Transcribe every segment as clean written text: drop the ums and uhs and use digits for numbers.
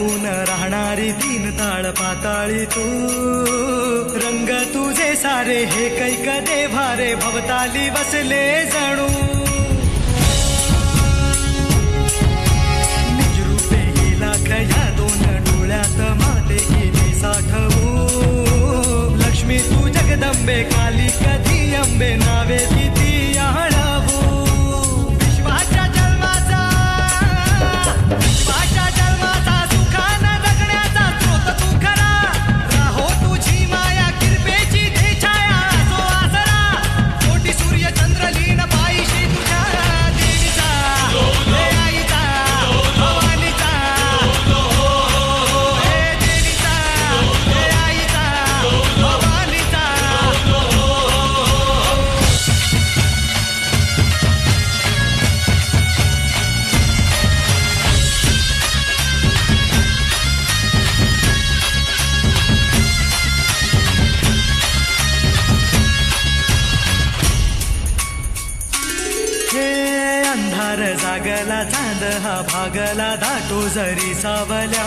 लपून राहणारी तीन ताळ पाताळी तू, रंग तुझे सारे हे कैक देभारे भवताली बसले जणू, निजरूपे ही लाख या दोन डोळ्यात माते गेली साठवू, लक्ष्मी तू जगदंबे काली कधी अंबे नावे किती आळवू, विश्वाच्या जन्माचा सुखान जगण्याचा स्रोत तू खरा, राहो तुझी माया कृपेची दे छाया असो आसरा, कोटी सूर्य चंद्र लीन पायीशी तुझ्या देवीचा हे आईचा भवानीचा, हे देवीचा हे आईचा भवानीचा. हे अंधार जागला चांद हा भागला दाटो जरी सावल्या,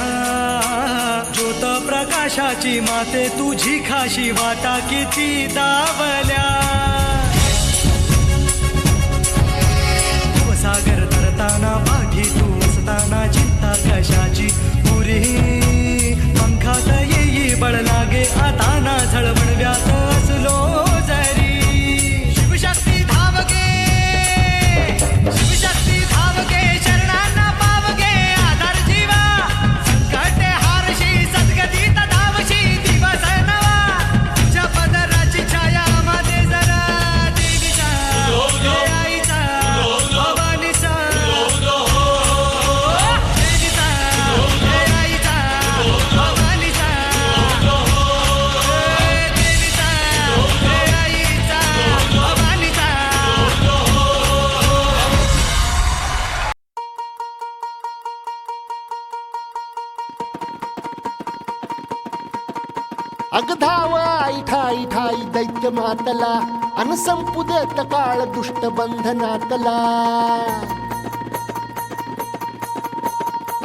ज्योत प्रकाशाची माते तुझी खाशी वाटा किती दावल्या, सागर तरताना पाठी तू असताना चिंता कशाची पुरी, पंखात येई बळ लागे आता ना झळवणव्यात असलो जरी, शिवशक्ती धावगे शिवशक्ती धावगे शरणांना पावगे आधार जीवा, संकटे हारशी सद्गतीत धावशी दिवस नवा, तुझ्या पदराची छाया मध्ये जरा देवीचा हे आईचा भवानीचा, देवीचा हे आईचा भवानीचा, देवीचा हे आईचा भवानीचा. अगधाव आई ठाई ठाई दैत्य मातला, अन संपू देत काळ दुष्ट बंधनातला,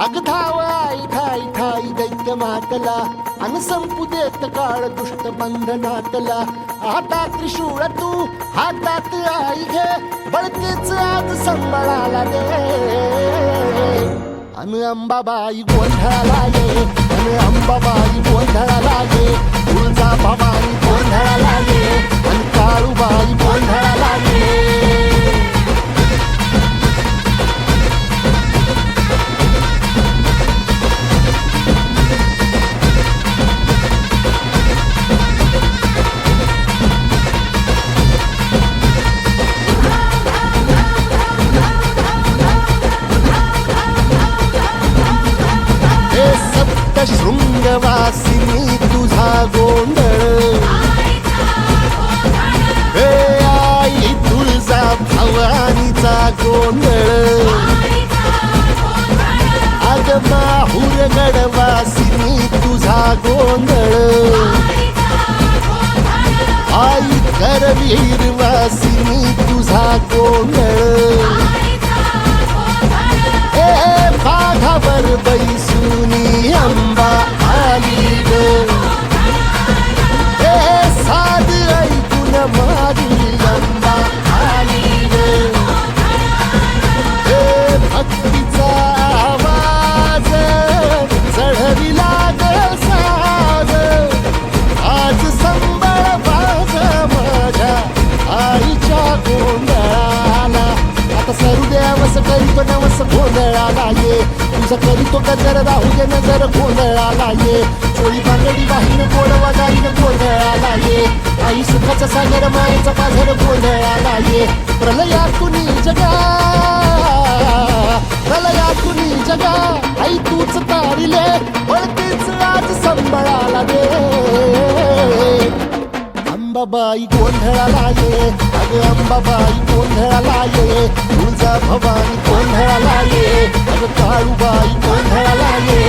अगधाव आई ठाई ठाई दैत्य मातला, अन संपू देत काळ दुष्ट बंधनातला, आता त्रिशूळ तू हातात आई घे, बळतेच आज संबळाला दे, अन अंबाबाई गोंधळाला ये, अन अंबाबाई गोंधळाला ये, तुळजा भवानी गोंधळाला ये, अन काळूबाई गोंधळाला ये. शृंगवासिनी तुझा गोंधळ, हे आई तुळजा भवानीचा गोंधळ, अग माहुर गडवासिनी तुझा गोंधळ, आई करवीर वासिनी तुझा गोंधळ, हे बाघावर बैसुनी अंबा आली ग, हे साध ऐकून मारी अंबा आली ग, हे भक्तीचा आवाज चढविला ग साज, आज संबळ बाज माझ्या आईच्या गोंधळाला, आता सरुदेवस करीतो नवस गोंधळाला ये, तुझं करीतो गजर राहू दे नजर गोंधळाला ये, चोळी बांगडी वाहीन गोडवा गाईन गोंधळाला ये, आई सुखाचा सागर मायेचा पाझर गोंधळाला ये, प्रलयातुनी जगा प्रलयातुनी जगा, आई तूच तारिले वळतीच आज संबळाला दे, अंबाबाई गोंधळाला ये, अगं अंबाबाई गोंधळाला ये, तुळजा भवानी गोंधळाला ये, अगं काळूबाई गोंधळाला ये.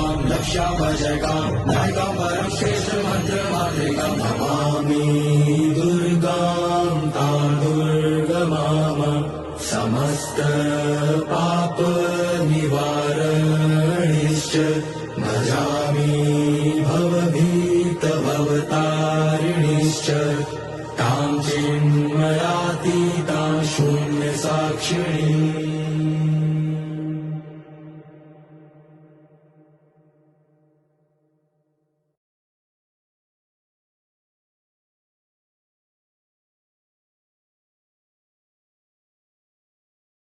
गां लक्ष्याभजगां नायिकां परं श्रेष्ठमन्त्रमातृकां नमामि दुर्गां तां दुर्गमाम समस्त पाप निवारणिश्च भजामि भवभीत भवतारिणिश्च तां चिन्मयातीतां शून्यसाक्षिणीम्